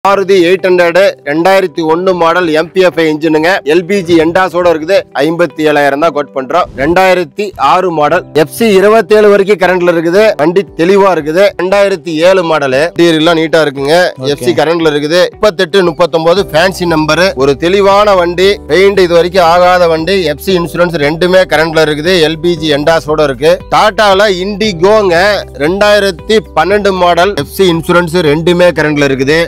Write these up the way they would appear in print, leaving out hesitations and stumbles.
Maruti 800 2001 model MPFI இன்ஜினுங்க. LPG எண்டாஸோட இருக்குது. 57,000 தான் code பண்றோம். 2006 மாடல் FC 27 வரைக்கும் கரண்ட்ல இருக்குது. வண்டி தெளிவா இருக்குது. 2007 மாடல் டீரெல்லாம் நீட்டா இருக்குங்க. FC கரண்ட்ல இருக்குது. 38 39 ஃபேன்சி நம்பர். ஒரு தெளிவான வண்டி. பெயிண்ட் இது வரைக்கும் ஆகாத வண்டி. FC இன்சூரன்ஸ் ரெண்டுமே கரண்ட்ல இருக்குது. LPG எண்டாஸோட இருக்கு. டாடால இண்டிகோங்க 2012 மாடல் FC இன்சூரன்ஸ் ரெண்டுமே கரண்ட்ல இருக்குது.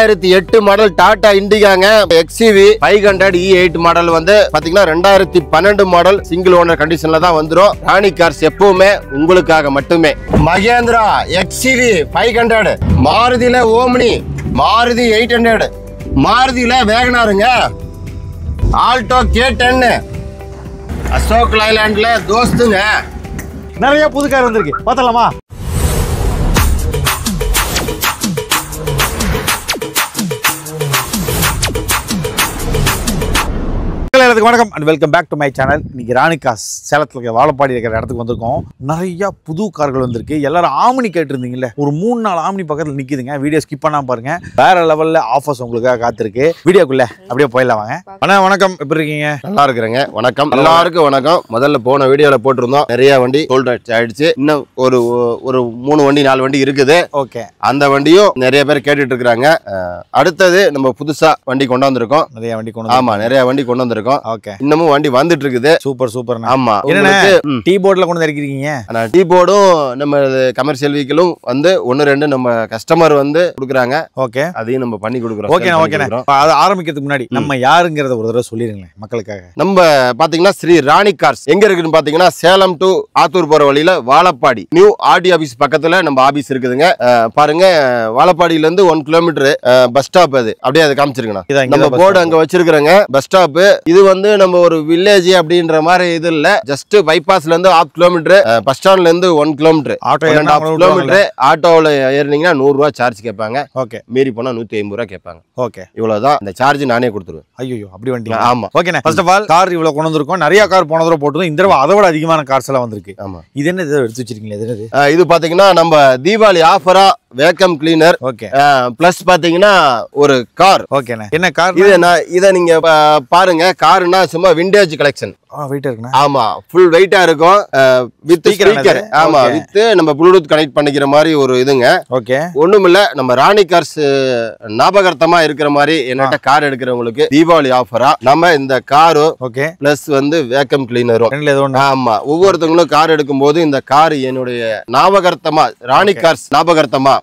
2008 மாடல் டாடா இண்டிகாங்க XCV 500 E8 மாடல் வந்து பாத்தீங்கன்னா 2012 மாடல் சிங்கிள் ஓனர் கண்டிஷன்ல தான் வந்துரும். ராணி கார்ஸ் எப்பவுமே உங்களுக்காக மட்டுமே. மகேந்திரா XCV 500, மாருதியில ஓம்னி, மாருதி 800, மாருதியில வேகனாருங்க, ஆல்டோ K10, அசோக் லைலாண்ட்ல தோஸ்துங்க. நிறைய புது கார் வந்திருக்கு, பார்த்தலாமா? வணக்கம் and welcome back to my channel. இன்னைக்கு ராணி கார்ஸ் சேலத்தில் இருக்க வாழப்பாடி இருக்கிற இடத்துக்கு வந்திருக்கோம். நிறைய புது கார்கள் வந்திருக்கு. எல்லாரும் ஆம்னி கேட்டிருந்தீங்கல்ல, ஒரு 3-4 ஆம்னி பக்கத்தில் நிற்கிதுங்க. வீடியோ ஸ்கிப் பண்ணாம பாருங்க. வேற லெவலில் ஆஃபர்ஸ் உங்களுக்காக காத்திருக்கு. வீடியோக்குள்ள அப்படியே போயிடலாம் வாங்க. அண்ணா வணக்கம், எப்படி இருக்கீங்க? நல்லா இருக்கிறேங்க. வணக்கம் எல்லாருக்கும் வணக்கம். முதல்ல போன வீடியோல போட்டிருந்தோம், நிறைய வண்டி சோல்ட் ஆயிடுச்சு. இன்னும் ஒரு 3 வண்டி 4 வண்டி இருக்குது. ஓகே, அந்த வண்டியும் நிறைய பேர் கேட்டுட்டு இருக்காங்க. அடுத்தது நம்ம புதுசா வண்டி கொண்டு வந்திருக்கோம். நிறைய வண்டி கொண்டு ஆமா, நிறைய வண்டி கொண்டு வந்திருக்கோம். ஓகே, இன்னமும் வண்டி வந்துட்டு இருக்குது. Super super. ஆமா, என்ன டீ போர்ட்ல கொண்டு வந்திருக்கீங்க? டீ போர்டும் நம்ம கமர்ஷியல் வெஹிக்கிளும் வந்து 1-2 நம்ம கஸ்டமர் வந்து கொடுக்குறாங்க. ஓகே, அதையும் நம்ம பண்ணி கொடுக்குறோம். ஓகேண்ணா ஓகேண்ணா. அது ஆரம்பிக்கிறதுக்கு முன்னாடி நம்ம யாருங்கிறத ஒரு தடவை சொல்லிருங்களேன் மக்களுக்காக. நம்ம பாத்தீங்கன்னா ஸ்ரீ ராணி கார்ஸ் எங்க இருக்குன்னு பாத்தீங்கன்னா சேலம் டு ஆத்தூர் போற வழியில வாழப்பாடி நியூ ஆர்டி ஆபீஸ் பக்கத்துல நம்ம ஆபீஸ் இருக்குதுங்க. பாருங்க, வாழப்பாடியில இருந்து 1 கிலோமீட்டர் பஸ் ஸ்டாப். அது அப்படியே அதை காமிச்சிருக்கேன். நம்ம போர்டு அங்க வச்சிருக்கிறோங்க. பஸ் ஸ்டாப் இது வந்து நம்ம ஒரு வில்லேஜ் அப்படின்ற மாதிரி இது இல்ல. ஜஸ்ட் பைபாஸ்ல இருந்து 1/2 கிலோமீட்டர், பஸ் ஸ்டாண்ட்ல இருந்து 1 கிலோமீட்டர், 1.5 கிலோமீட்டர். ஆட்டோல ஏறினீங்கன்னா 100 ரூபாய் சார்ஜ் கேட்பாங்க. ஓகே, மீறி போனா 150 ரூபாய் கேட்பாங்க. ஓகே, இவ்வளவுதான். இந்த சார்ஜ் நானே கொடுத்துருவேன். ஐயோ, அப்படி வண்டி. ஆமா, ஓகேண்ணா. ஃபர்ஸ்ட் ஆஃப் ஆல் கார் இவ்வளவு கொண்டு வந்திருக்கோம். நிறைய கார் போன தடவை போட்டதும் இந்த தடவை அதை விட அதிகமான கார்ஸ் எல்லாம் வந்திருக்கு. ஆமா, இது என்ன எடுத்து வச்சிருக்கீங்க? இது என்னது? இது பாத்தீங்கன்னா நம்ம தீபாவளி ஆஃபரா வேக்கம் கிளீனர். ஓகே, பிளஸ் பாத்தீங்கன்னா ஒரு கார். ஓகேண்ணா. என்ன கார்? இத நீங்க பாருங்க. காருன்னா சும்மா விண்டேஜ் கலெக்ஷன். வெயிட்டா இருக்குண்ணா. ஆமா, ஃபுல் வெயிட்டா இருக்கும். With speaker. ஆமா, வித் நம்ம ப்ளூடூத் கனெக்ட் பண்ணிக்கிற மாதிரி ஒரு இதுங்க. ஓகே, ஒண்ணுமில்ல, நம்ம ராணி கார்ஸ் ஞாபகார்த்தமா இருக்கிற மாதிரி என்னட்ட கார் எடுக்கிறவங்களுக்கு தீபாவளி ஆஃபரா நம்ம இந்த காரும் ஓகே பிளஸ் வந்து வேக்கம் கிளீனரும். ஆமா, ஒவ்வொருத்தவங்களும் கார் எடுக்கும் போது இந்த கார் என்னுடைய ஞாபகார்த்தமா, ராணி கார்ஸ் ஞாபகார்த்தமா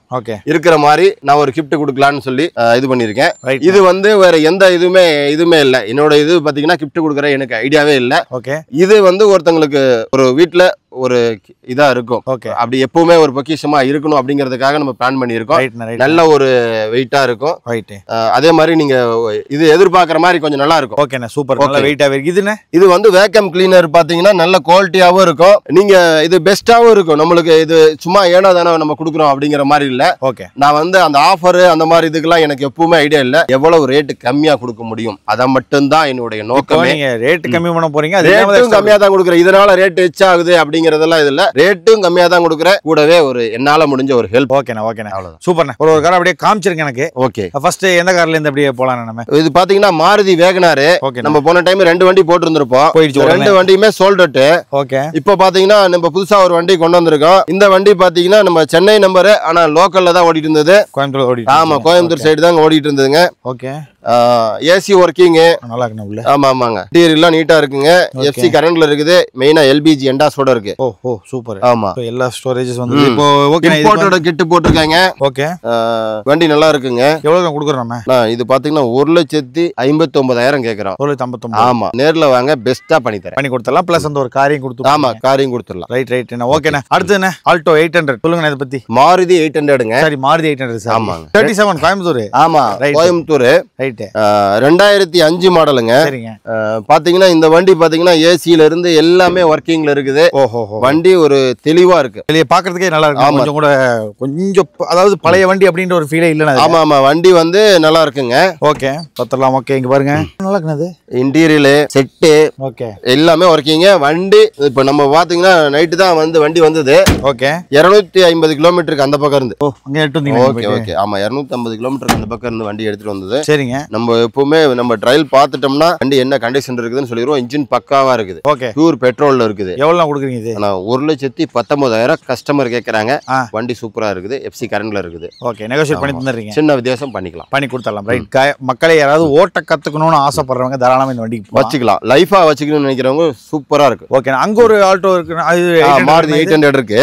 இருக்கிற மாதிரி நான் ஒரு கிஃப்ட் கொடுக்கலான்னு சொல்லி இது பண்ணிருக்கேன். இது வந்து வேற எந்த இதுவுமே இல்ல. என்னோட இது பாத்தீங்கன்னா கிஃப்ட் கொடுக்கற எனக்கு ஐடியாவே இல்ல. ஓகே, இது வந்து ஒருத்தங்களுக்கு ஒரு வீட்டுல ஒரு இதா இருக்கும். அப்படி எப்பவுமே ஒரு பொக்கிஷமா இருக்கணும் அப்படிங்கிறதுக்காக நம்ம பிளான் பண்ணியிருக்கோம். நல்ல ஒரு வெயிட்டா இருக்கும். அதே மாதிரி நீங்க இது எதிர்பார்க்கிற மாதிரி கொஞ்சம் நல்லா இருக்கும். ஓகேண்ணா, சூப்பர். நல்ல வெயிட்டா இருக்கு. இது வந்து வேக்கம் கிளீனர் பாத்தீங்கன்னா நல்ல குவாலிட்டியாவும் இருக்கும். நீங்க இது பெஸ்டாவும் இருக்கும். நம்மளுக்கு இது சும்மா ஏனோ தானே நம்ம கொடுக்குறோம் அப்படிங்கிற மாதிரி இல்ல. ஓகே, நான் வந்து அந்த ஆஃபர் அந்த மாதிரி இதுக்கெல்லாம் எனக்கு எப்பவுமே ஐடியா இல்ல. எவ்வளவு ரேட்டு கம்மியா கொடுக்க முடியும் அதை மட்டும் தான் என்னுடைய நோக்கம். நீங்க ரேட் கம்மி பண்ண போறீங்க, ரேட்டும் கம்மியா தான் கொடுக்குறேன். இதனால ரேட் ஹெச் ஆகுது அப்படிங்கறதெல்லாம் இதுல. ரேட்டும் கம்மியா தான் கொடுக்குறேன். கூடவே ஒரு என்னால முடிஞ்ச ஒரு ஹெல்ப். ஓகேண்ணா ஓகேண்ணா, அவ்வளவுதான். சூப்பர்ண்ணா. ஒரு கார் அப்படியே காமிச்சிருங்க எனக்கு. ஓகே, ஃபர்ஸ்ட் எந்த கார்ல இருந்து அப்படியே போலாம் நம்ம? இது பாத்தீங்கன்னா மாருதி வேகனார். நம்ம போன டைம் 2 வண்டி போட்டுருந்திருப்போம். 2 வண்டியுமே சோல்ட் அவுட். ஓகே, இப்போ பாத்தீங்கன்னா நம்ம புதுசா ஒரு வண்டி கொண்டு வந்திருக்கோம். இந்த வண்டி பாத்தீங்கன்னா நம்ம சென்னை நம்பர், ஆனா லோக்கல்ல தான் ஓடிட்டு இருந்தது. கோயம்புத்தூர் ஓடி. ஆமா, கோயம்புத்தூர் சைடு தான் ஓடிட்டு இருந்ததுங்க. ஓகே, ஏசி ஒர்க்கிங் நல்லா இருக்கு உள்ள. ஆமா ஆமாங்க, இன்டீரியர் எல்லாம் நீட்டா இருக்குங்க. FC கரண்ட்ல இருக்குது. மெயினா LPG எண்டாஸோட இருக்கு. ஓ சூப்பர். ஆமா, எல்லா ஸ்டோரேஜஸ் வந்து இப்போ ஓகே, இம்போர்ட்டட் கிட் போட்டுருக்காங்க. ஓகே, வண்டி நல்லா இருக்குங்க. எவ்வளவு கொடுக்குறோம் நம்ம? இது பாத்தீங்கன்னா 1,59,000 கேக்குறோம். 1,59,000. ஆமா, நேர்ல வாங்க, பெஸ்டா பண்ணி கொடுத்துடலாம். பிளஸ் அந்த ஒரு காரையும் கொடுத்து. ஆமா, காரையும் கொடுத்துடலாம். ரைட். ஓகேண்ணா. அடுத்து என்ன? ஆல்டோ 800 சொல்லுங்க இத பத்தி. மாருதி 800ங்க. சரி, மாருதி 800. ஆமாங்க, 37 கோயம்புத்தூர். ஆமா, கோயம்புத்தூர். ரைட்டு. 2005 மாடலுங்க. சரிங்க. பாத்தீங்கன்னா இந்த வண்டி பாத்தீங்கன்னா ஏசில இருந்து எல்லாமே ஒர்க்கிங்ல இருக்குது. ஓஹோ. வண்டி ஒரு தெளிவா இருக்கு. வெளியே பாக்குறதுக்கே நல்லா இருக்கு. கொஞ்சம் கூட கொஞ்சம் அதாவது பழைய வண்டி அப்படின்ற ஒரு ஃபீலே இல்ல. ஆமா ஆமா, வண்டி வந்து நல்லா இருக்குங்க. ஓகே பத்தலாம். ஓகே இங்க பாருங்க நல்லா இருக்குனது. இன்டீரியர் செட்டு ஓகே எல்லாமே ஒர்க்கிங். வண்டி இப்ப நம்ம பாத்தீங்கன்னா நைட்டு தான் வந்து வண்டி வந்தது. ஓகே 250 கிலோமீட்டருக்கு அந்த பக்கம் இருந்து. ஓ அங்க எடுத்து வந்தீங்க. ஓகே ஓகே ஆமா 250 கிலோமீட்டருக்கு அந்த பக்கம் இருந்து வண்டி எடுத்துட்டு வந்தது. சரிங்க. நம்ம எப்பவுமே நம்ம ட்ரையல் பார்த்துட்டோம்னா வண்டி என்ன கண்டிஷன் இருக்குதுன்னு சொல்லிடுவோம். இன்ஜின் பக்காவா இருக்குது. ஓகே பியூர் பெட்ரோல்ல இருக்குது. எவ்வளவு கொடுக்குறீங்க இது? ஆனா 1,19,000 கஸ்டமர் கேக்குறாங்க. வண்டி சூப்பரா இருக்குது. எஃப்சி கரண்ட்ல இருக்குது. ஓகே நெகோஷியேட் பண்ணி தந்துறீங்க. சின்ன வித்தியாசம் பண்ணிக்கலாம், பண்ணி கொடுத்துடலாம். ரைட். மக்களே யாராவது ஓட்ட கத்துக்கணும்னு ஆசைப்படுறவங்க தாராளமா இந்த வண்டிக்கு வச்சுக்கலாம். லைஃபா வச்சுக்கணும்னு நினைக்கிறவங்க சூப்பரா இருக்கு. ஓகே அங்க ஒரு ஆல்டோ இருக்கு. மாருதி 800 இருக்கு.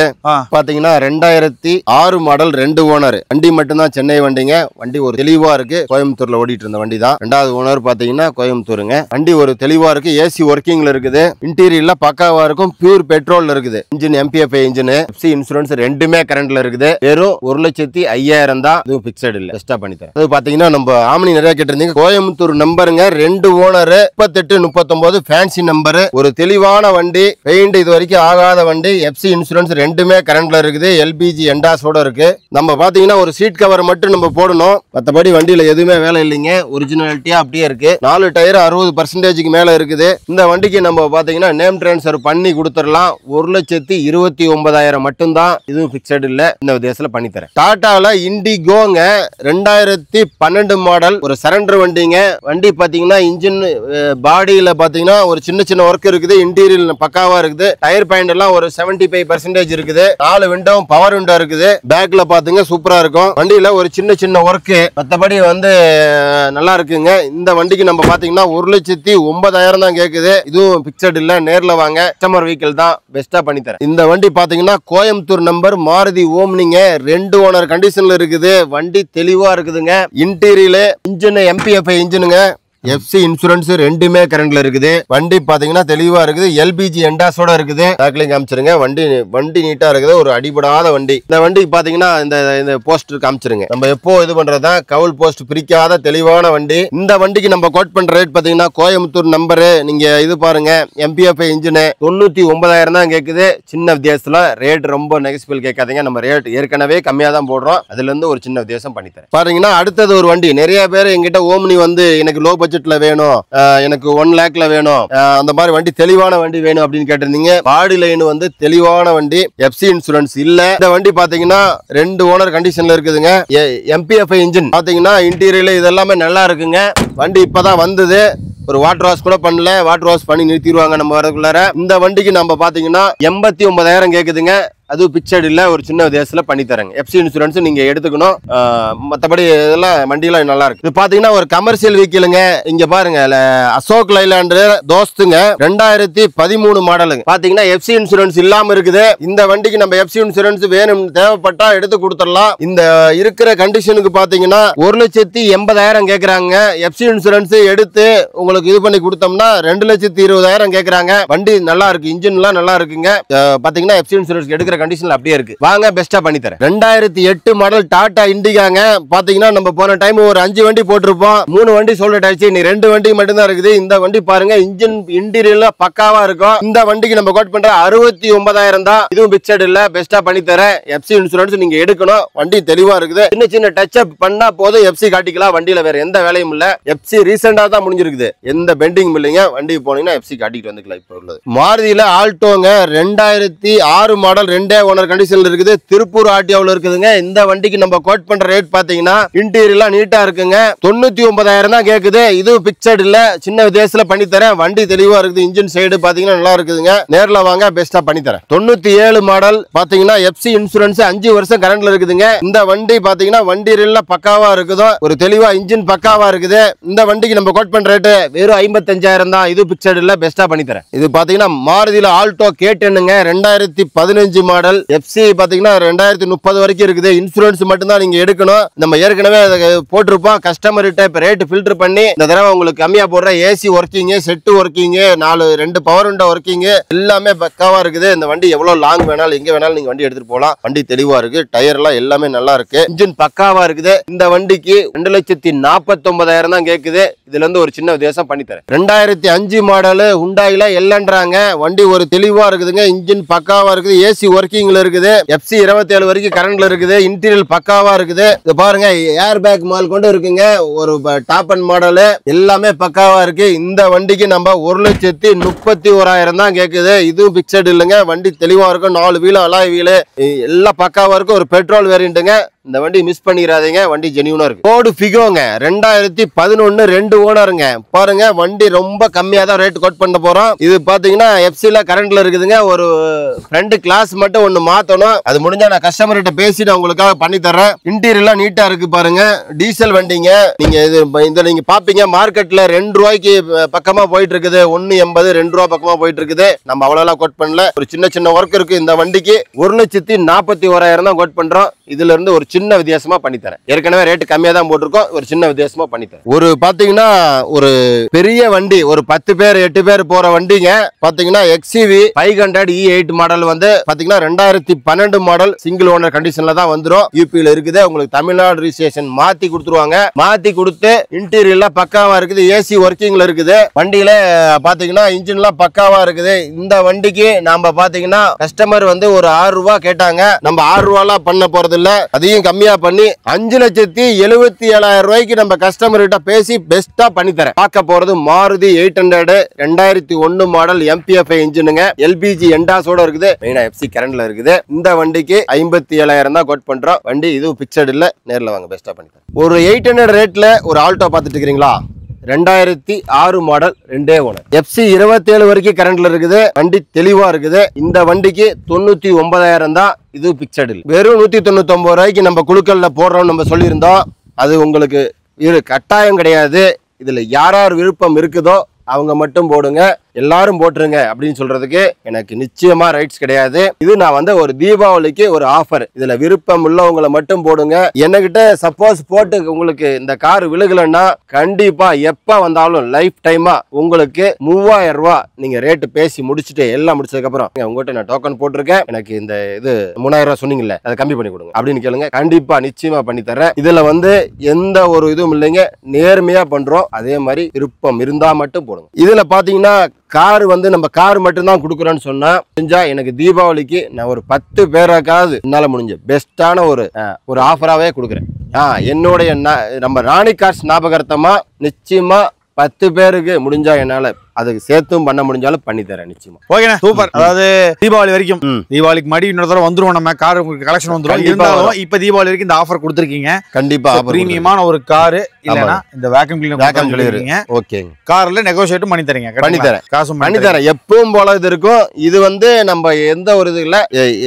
பாத்தீங்கன்னா 2006 மாடல் 2 ஓனர். வண்டி மட்டும்தான் சென்னை வண்டிங்க. வண்டி ஒரு தெளிவா இருக்கு. கோயம்புத்தூர்ல ஓடிட்டு இருந்த வண்டி தான். 2வது ஓனர் பாத்தீங்கன்னா கோயம்புத்தூருங்க. வண்டி ஒரு தெளிவா இருக்கு. ஏசி ஒர்க்கிங்ல இருக்குது. இன்டீரியர்ல பக்காவா இருக்கும். பியூர் பெட்ரோல்ல இருக்குது. Engine MPFI engine. FC insurance ரெண்டுமே கரண்ட்ல இருக்குது. வெறும் 1,05,000 தான். இது பிக்சட் இல்ல, பெஸ்டா பண்ணி தரேன். அது பாத்தீங்கன்னா நம்ம ஆம்னி நிறைய கேட்டிருந்தீங்க. கோயம்புத்தூர் நம்பருங்க. 2 owner 3839 fancy number. ஒரு தெளிவான வண்டி. பெயிண்ட் இது வரைக்கும் ஆகாத வண்டி. எஃப்சி இன்சூரன்ஸ் ரெண்டுமே கரண்ட்ல இருக்குது. LPG எண்டாஸோட இருக்கு. நம்ம பாத்தீங்கன்னா ஒரு சீட் கவர் மட்டும் நம்ம போடணும். மத்தபடி வண்டியில எதுவுமே வேலை இல்லைங்க. ஒரிஜினாலிட்டியா அப்படியே இருக்கு. 4 டயர் 60% மேல இருக்குது. இந்த வண்டிக்கு நம்ம பாத்தீங்கன்னா நேம் டிரான்ஸ்ஃபர் பண்ணி கொடுத்துடலாம். 1,29,000 மட்டும்தான். இதுவும் பிக்சட் இல்ல. இந்த வித்தியாசத்துல பண்ணி தரேன். டாட்டால இண்டிகோங்க 2012 மாடல். ஒரு சரண்டர் வண்டிங்க. வண்டி பாத்தீங்கன்னா இன்ஜின் பாடியில பாத்தீங்கன்னா ஒரு சின்ன சின்ன ஒர்க் இருக்குது. இன்டீரியர் பக்காவா இருக்குது. டயர் பாயிண்ட் எல்லாம் ஒரு 75% இருக்குது. 4 விண்டோ பவர் விண்டோ இருக்குது. பேக்ல பாத்துங்க சூப்பரா இருக்கும். வண்டியில ஒரு சின்ன சின்ன ஒர்க். மத்தபடி வந்து நல்லா இருக்குங்க. இந்த வண்டிக்கு நம்ம பாத்தீங்கன்னா 1,09,000 தான் கேக்குது. இதுவும் பிக்சட் இல்ல. நேர்ல வாங்க. கஸ்டமர் வெஹிக்கிள் தான். பெஸ்டா பண்ணி தரேன். இந்த வண்டி பாத்தீங்கன்னா கோயம்புத்தூர் நம்பர். மாருதி ஓம்னிங்க. 2 ஓனர் கண்டிஷன்ல இருக்குது. வண்டி தெளிவா இருக்குதுங்க. இன்டீரியர் இன்ஜின் MPFI இன்ஜினுங்க. எஃப்சி இன்சூரன்ஸ் ரெண்டுமே கரண்ட்ல இருக்குது. வண்டி பாத்தீங்கன்னா தெளிவா இருக்குது. LPG எண்டாஸோட இருக்குது. பேக்லிங் காமிச்சிருங்க. வண்டி நீட்டா இருக்குது. ஒரு அடிபடாத வண்டி. இந்த வண்டிக்கு பாத்தீங்கன்னா இந்த போஸ்டர் காமிச்சிருங்க. நம்ம எப்போ இது பண்றதா கவுல் போஸ்ட் பிரிக்காத தெளிவான வண்டி. இந்த வண்டிக்கு நம்ம கோட் பண்ற ரேட் பாத்தீங்கன்னா கோயம்புத்தூர் நம்பரு. நீங்க இது பாருங்க MPFI இன்ஜின் 99,000 தான் கேக்குது. சின்ன வித்தியாசத்துல ரேட் ரொம்ப நெகஸ்பிள் கேட்காதீங்க. நம்ம ரேட் ஏற்கனவே கம்மியா தான் போடுறோம். அதுல இருந்து ஒரு சின்ன வித்தியாசம் பண்ணி தரேன். பாத்தீங்கன்னா அடுத்தது ஒரு வண்டி. நிறைய பேர் எங்கிட்ட ஓம்னி வந்து எனக்கு லோ பட்ஜெட்ல வேணும், எனக்கு 1 லேக்ல வேணும், அந்த மாதிரி வண்டி தெளிவான வண்டி வேணும் அப்படின்னு கேட்டிருந்தீங்க. பாடி லைன் வந்து தெளிவான வண்டி. எஃப்சி இன்சூரன்ஸ் இல்ல. இந்த வண்டி பாத்தீங்கன்னா 2 ஓனர் கண்டிஷன்ல இருக்குதுங்க. MPFI இன்ஜின் பாத்தீங்கன்னா இன்டீரியர் இதெல்லாமே நல்லா இருக்குங்க. வண்டி இப்பதான் வந்தது. ஒரு வாட்டர் வாஷ் கூட பண்ணல. வாட்டர் வாஷ் பண்ணி நிறுத்திடுவாங்க நம்ம வரதுக்குள்ளார. இந்த வண்டிக்கு நம்ம பாத்தீங்கன்னா 89,000 கேக்குதுங்க. அது பிக்சட் இல்ல. ஒரு சின்ன வித்தியாசத்துல பண்ணி தரேங்க. எஃப்சி இன்சூரன்ஸ் நீங்க எடுத்துக்கணும். மத்தபடி இதெல்லாம் வண்டியெல்லாம் நல்லா இருக்கு. இது பாத்தீங்கன்னா ஒரு கமர்ஷியல் வெஹிக்கிளுங்க. இங்க பாருங்க அசோக் லைலாண்டு தோஸ்துங்க 2013 மாடலுங்க. பாத்தீங்கன்னா எஃப்சி இன்சூரன்ஸ் இல்லாம இருக்குது. இந்த வண்டிக்கு நம்ம எஃப்சி இன்சூரன்ஸ் வேணும் தேவைப்பட்டா எடுத்து கொடுத்துடலாம். இந்த இருக்கிற கண்டிஷனுக்கு பாத்தீங்கன்னா 1,80,000 கேக்குறாங்க. எஃப்சி இன்சூரன்ஸ் எடுத்து உங்களுக்கு இது பண்ணி கொடுத்தோம்னா 2,20,000 கேக்குறாங்க. வண்டி நல்லா இருக்கு. இன்ஜின் எல்லாம் நல்லா இருக்குங்க. பாத்தீங்கன்னா எஃப்சி இன்சூரன்ஸ் எடுக்கிற கண்டிஷன்ல அப்படியே இருக்கு. வாங்க பெஸ்டா பண்ணி தரேன். 2008 மாடல் டாடா இண்டிகாங்க. பாத்தீங்கன்னா நம்ம போன டைம் ஒரு 5 வண்டி போட்டிருப்போம். 3 வண்டி சோல்ட் ஆயிடுச்சு. நீ 2 வண்டி மட்டும் தான் இருக்குது. இந்த வண்டி பாருங்க இன்ஜின் இன்டீரியர்ல பக்காவா இருக்கும். இந்த வண்டிக்கு நம்ம கோட் பண்ற 69,000 தான். இதுவும் பிக்சட் இல்ல. பெஸ்டா பண்ணி தரேன். எஃப்சி இன்சூரன்ஸ் நீங்க எடுக்கணும். வண்டி தெளிவா இருக்குது. சின்ன சின்ன டச் அப் பண்ணா போதும். எஃப்சி காட்டிக்கலாம். வண்டியில வேற எந்த வேலையும் இல்ல. எஃப்சி ரீசெண்டா தான் முடிஞ்சிருக்குது. எந்த பெண்டிங் இல்லைங்க. வண்டி போனீங்கன்னா எஃப்சி காட்டிட்டு வந்துக்கலாம். இப்ப உள்ளது மாருதியில ஆல்டோங்க 2006 மாடல் 2 ஓனர் கண்டிஷன்ல இருக்குது. திருப்பூர் ஆர்டிஓல இருக்குதுங்க. இந்த வண்டிக்கு நம்ம கோட் பண்ற ரேட் பாத்தீங்கன்னா இன்டீரியர்லாம் நீட்டா இருக்குங்க. 99,000 தான் கேக்குது. இது பிக்சட் இல்ல. சின்ன வித்தியாசத்துல பண்ணி தரேன். வண்டி தெளிவா இருக்குது. இன்ஜின் சைடு பாத்தீங்கன்னா நல்லா இருக்குதுங்க. நேர்ல வாங்க பெஸ்டா பண்ணி தரேன். 97 மாடல் பாத்தீங்கன்னா எஃப்சி இன்சூரன்ஸ் 5 வருஷம் கரண்ட்ல இருக்குதுங்க. இந்த வண்டி பாத்தீங்கன்னா வண்டி ரீல்ல பக்காவா இருக்குதோ. ஒரு தெளிவா இன்ஜின் பக்காவா இருக்குது. இந்த வண்டிக்கு நம்ம கோட் பண்ற ரேட் வெறும் 55,000 தான். இது பிக்சட் இல்ல. பெஸ்டா பண்ணி தரேன். இது பாத்தீங்கன்னா மாருதியில ஆல்டோ K10ங்க 2015 மாடல். மாடல் எஃப்சி பாத்தீங்கன்னா 2030 வரைக்கும் இருக்குது. இன்சூரன்ஸ் மட்டும் தான் நீங்க எடுக்கணும். நம்ம ஏற்கனவே போட்டிருப்போம். கஸ்டமர்கிட்ட இப்ப ரேட் ஃபில்டர் பண்ணி இந்த தடவை உங்களுக்கு கம்மியா போடுற AC working, set working, 2 power window working எல்லாமே பக்காவா இருக்குது. இந்த வண்டி எவ்வளவு லாங் வேணாலும் எங்க வேணாலும் நீங்க வண்டி எடுத்துட்டு போகலாம். வண்டி தெளிவா இருக்கு, டயர் எல்லாம் எல்லாமே நல்லா இருக்கு, இன்ஜின் பக்காவா இருக்குது. இந்த வண்டிக்கு 2,49,000 தான் கேக்குது. இதுல இருந்து ஒரு சின்ன வித்தியாசம் பண்ணி தரேன். 2005 மாடல் ஹுண்டாயில எல்லன்றாங்க. வண்டி ஒரு தெளிவா இருக்குதுங்க, இன்ஜின் பக்காவா இருக்குது, ஏசி ஒர்க்கிங்ல இருக்குது, FC 27 வரைக்கும் கரண்ட்ல இருக்குது, இன்டீரியர் பக்காவா இருக்குது. இது பாருங்க, ஏர் பேக் மால் கொண்டு இருக்குங்க. ஒரு டாப் அண்ட் மாடல் எல்லாமே பக்காவா இருக்கு. இந்த வண்டிக்கு நம்ம 1,31,000 தான் கேக்குது. இதுவும் பிக்சட் இல்லைங்க, வண்டி தெளிவா இருக்கும். 4 வீல் அலாய் வீல் எல்லாம் பக்காவா இருக்கும். ஒரு பெட்ரோல் வேரியண்ட்டுங்க. இந்த வண்டி மிஸ் பண்ணிடாதீங்க, வண்டி ஜெனியூனா இருக்கு. கோடு ஃபிகோங்க, 2011 2 ஓனருங்க. பாருங்க, வண்டி ரொம்ப கம்மியா தான் ரேட் கோட் பண்ண போறோம். இது பாத்தீங்கன்னா எஃப்சில கரண்ட்ல இருக்குதுங்க. ஒரு ஃப்ரண்ட் கிளாஸ் மட்டும் ஒன்னு மாத்தணும். அது முடிஞ்சா நான் கஸ்டமர் கிட்ட பேசிட்டு உங்களுக்காக பண்ணி தரேன். இன்டீரியர்லாம் நீட்டா இருக்கு பாருங்க. டீசல் வண்டிங்க. நீங்க இந்த நீங்க பாப்பீங்க மார்க்கெட்ல 2 ரூபாய்க்கு பக்கமா போயிட்டு இருக்குது. 1.80 2 ரூபா பக்கமா போயிட்டு இருக்குது. நம்ம அவ்வளவு கோட் பண்ணல. ஒரு சின்ன ஒர்க் இருக்கு. இந்த வண்டிக்கு 1,41,000 தான் கோட் பண்றோம். இதுல இருந்து ஒரு சின்ன வித்தியாசமா பண்ணி தரேன். ஏற்கனவே ரேட் கம்மியா தான் போட்டிருக்கோம். ஒரு சின்ன வித்தியாசமா பண்ணி தரேன். ஒரு பாத்தீங்கன்னா ஒரு பெரிய வண்டி, ஒரு 10 பேர் 8 பேர் போற வண்டிங்க. பாத்தீங்கன்னா XUV 500 E8 மாடல் வந்து பாத்தீங்கன்னா 2012 மாடல் சிங்கிள் ஓனர் கண்டிஷன்ல தான் வந்துரும். யூபில இருக்குது. உங்களுக்கு தமிழ்நாடு ரிஜிஸ்ட்ரேஷன் மாத்தி கொடுத்துருவாங்க. மாத்தி கொடுத்து இன்டீரியர்ல பக்காவா இருக்குது, ஏசி ஒர்க்கிங்ல இருக்குது. வண்டியில பாத்தீங்கன்னா இன்ஜின்லாம் பக்காவா இருக்குது. இந்த வண்டிக்கு நாம பாத்தீங்கன்னா கஸ்டமர் வந்து ஒரு 6 ரூபா கேட்டாங்க. நம்ம 6 ரூபாலாம் பண்ண போறது இல்ல, அதையும் கம்மியா பண்ணி 5,77,000 ரூபாய்க்கு நம்ம கஸ்டமர் கிட்ட பேசி பெஸ்டா பண்ணி தரேன். பார்க்க போறது மாருதி 800 2001 மாடல் MPFI இன்ஜினுங்க. LPG எண்டாஸோட இருக்குது. மெயினா FC கரண்ட்ல இருக்குது. இந்த வண்டிக்கு 57,000 தான் கோட் பண்றோம். வண்டி இதுவும் பிக்சட் இல்ல, நேர்ல வாங்க பெஸ்டா பண்ணி தரேன். ஒரு 800 ரேட்ல ஒரு ஆல்டோ பாத்துட்டு இருக்கீங்களா? 2006 மாடல் 2 ஓனர். FC 27 வரைக்கும் கரண்ட்ல இருக்குது. வண்டி தெளிவா இருக்குது. இந்த வண்டிக்கு 99,000 தான். இது பிக்சட் இல்ல. வெறும் 199 ரூபாய்க்கு நம்ம குழுக்கள்ல போடுறோம் நம்ம சொல்லியிருந்தோம். அது உங்களுக்கு கட்டாயம் கிடையாது. இதுல யார் விருப்பம் இருக்குதோ அவங்க மட்டும் போடுங்க, எல்லாரும் போட்டுருங்க அப்படின்னு சொல்றதுக்கு எனக்கு நிச்சயமா ரைட்ஸ் கிடையாது. இது நான் வந்து ஒரு தீபாவளிக்கு ஒரு ஆஃபர். இதுல விருப்பம் உள்ளவங்களை மட்டும் போடுங்க. என்கிட்ட சப்போஸ் போட்டு உங்களுக்கு இந்த கார் விழுகலன்னா கண்டிப்பா எப்ப வந்தாலும் லைஃப் டைமா உங்களுக்கு 3,000 ரூபாய் நீங்க ரேட்டு பேசி முடிச்சுட்டு எல்லாம் முடிச்சதுக்கு அப்புறம் உங்ககிட்ட நான் டோக்கன் போட்டிருக்கேன், எனக்கு இந்த இது 3,000 ரூபாய் சொன்னீங்கல்ல அதை கம்மி பண்ணி கொடுங்க அப்படின்னு கேளுங்க. கண்டிப்பா நிச்சயமா பண்ணி தரேன். இதுல வந்து எந்த ஒரு இதுவும் இல்லைங்க, நேர்மையா பண்றோம். அதே மாதிரி விருப்பம் இருந்தா மட்டும் போடுங்க. இதுல பாத்தீங்கன்னா கார் வந்து நம்ம கார் மட்டும் தான் கொடுக்குறோன்னு சொன்னா செஞ்சா எனக்கு தீபாவளிக்கு நான் ஒரு 10 பேருக்காவது என்னால முடிஞ்ச பெஸ்டான ஒரு ஆஃபராகவே கொடுக்குறேன். என்னுடைய நம்ம ராணி கார்ஸ் ஞாபகார்த்தமா நிச்சயமா 10 பேருக்கு முடிஞ்சா என்னால அதுக்கு சேர்த்தும் பண்ண முடிஞ்சாலும் பண்ணி தரேன் நிச்சயமா. ஓகேண்ணா, சூப்பர். அதாவது தீபாவளி வரைக்கும், தீபாவளிக்கு மடி இன்னொரு தடவை வந்துருவோம், நம்ம கார் உங்களுக்கு கலெக்ஷன் வந்துரும். இருந்தாலும் இப்ப தீபாவளி வரைக்கும் இந்த ஆஃபர் கொடுத்துருக்கீங்க. கண்டிப்பா பிரீமியமான ஒரு கார் இல்லனா இந்த வேக்யூம் கிளீனர். ஓகே, கார்ல நெகோஷியேட் பண்ணி தரீங்க. பண்ணி தரேன், காசும் பண்ணி தரேன். எப்பவும் போல இது இருக்கும். இது வந்து நம்ம எந்த ஒரு இது இல்ல,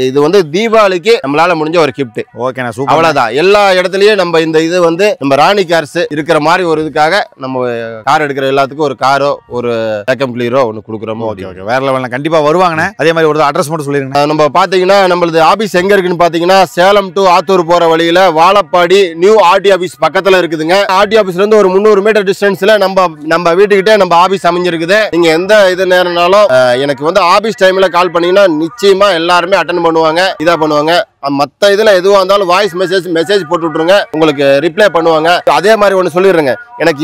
இது வந்து தீபாவளிக்கு நம்மளால முடிஞ்ச ஒரு கிஃப்ட். ஓகேண்ணா, சூப்பர். அவ்வளவுதான். எல்லா இடத்துலயும் நம்ம இந்த இது வந்து நம்ம ராணி கார்ஸ் இருக்கிற மாதிரி ஒரு இதுக்காக நம்ம கார் எடுக்கிற எல்லாத்துக்கும் ஒரு காரோ ஒரு வேக்யூம் கிளீனரோ ஒன்னு கொடுக்குறோமோ. ஓகே, வேற லெவல்ல கண்டிப்பா வருவாங்கண்ணே. அதே மாதிரி ஒரு அட்ரஸ் மட்டும் சொல்லிருங்க. நம்ம பாத்தீங்கன்னா நம்மளது ஆபீஸ் எங்க இருக்குன்னு பாத்தீங்கன்னா சேலம் டு ஆத்தூர் போற வழியில வாழப்பாடி நியூ ஆர்டி ஆபீஸ் பக்கத்துல இருக்குதுங்க. ஆர்டி ஆபீஸ்ல இருந்து ஒரு 300 மீட்டர் டிஸ்டன்ஸ்ல நம்ம வீட்டுக்கிட்டே நம்ம ஆபீஸ் அமைஞ்சிருக்குது. நீங்க எந்த இது நேரம்னாலும் எனக்கு வந்து ஆபீஸ் டைம்ல கால் பண்ணீங்கன்னா நிச்சயமா எல்லாருமே அட்டென்ட் பண்ணுவாங்க, இதா பண்ணுவாங்க. மத்த இதுல எதுவா இருந்தாலும் வாய்ஸ் மெசேஜ் போட்டு விட்டுருங்க, உங்களுக்கு ரிப்ளை பண்ணுவாங்க. அதே மாதிரி ஒன்னு சொல்லிடுறேங்க, எனக்கு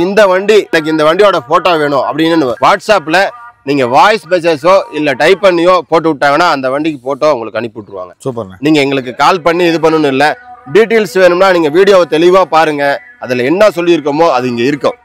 இந்த வண்டியோட போட்டோ வேணும் அப்படின்னு வாட்ஸ்அப்ல நீங்க வாய்ஸ் மெசேஜோ இல்ல டைப் பண்ணியோ போட்டு விட்டாங்கன்னா அந்த வண்டிக்கு போட்டோ உங்களுக்கு அனுப்பி விட்டுருவாங்க. சூப்பர். நீங்க எங்களுக்கு கால் பண்ணி இது பண்ணணும் இல்ல, டீடைல்ஸ் வேணும்னா நீங்க வீடியோவை தெளிவா பாருங்க. அதுல என்ன சொல்லியிருக்கோமோ அது இங்க இருக்கும்.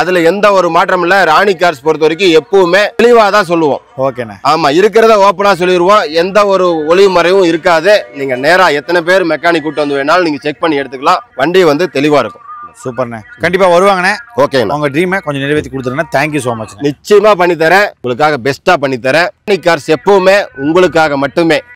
அதுல எந்த ஒரு மாற்றம் இல்ல. ராணி கார்ஸ் பொறுத்த வரைக்கும் எப்பவுமே தெளிவா தான் சொல்லுவோம். ஓகேண்ணா, ஆமா, இருக்கிறத ஓப்பனா சொல்லிடுவோம். எந்த ஒரு ஒளிவு மறைவும் இருக்காது. நீங்க நேரா எத்தனை பேர் மெக்கானிக் கூட்டு வந்து வேணாலும் நீங்க செக் பண்ணி எடுத்துக்கலாம். வண்டி வந்து தெளிவா இருக்கும். சூப்பர்ண்ணே, கண்டிப்பா வருவாங்கண்ணே. ஓகே, உங்க ட்ரீமை கொஞ்சம் நிறைவேற்றி கொடுத்துருங்க. Thank you so much. நிச்சயமா பண்ணி தரேன், உங்களுக்காக பெஸ்டா பண்ணி தரேன். ராணி கார்ஸ் எப்பவுமே உங்களுக்காக மட்டுமே.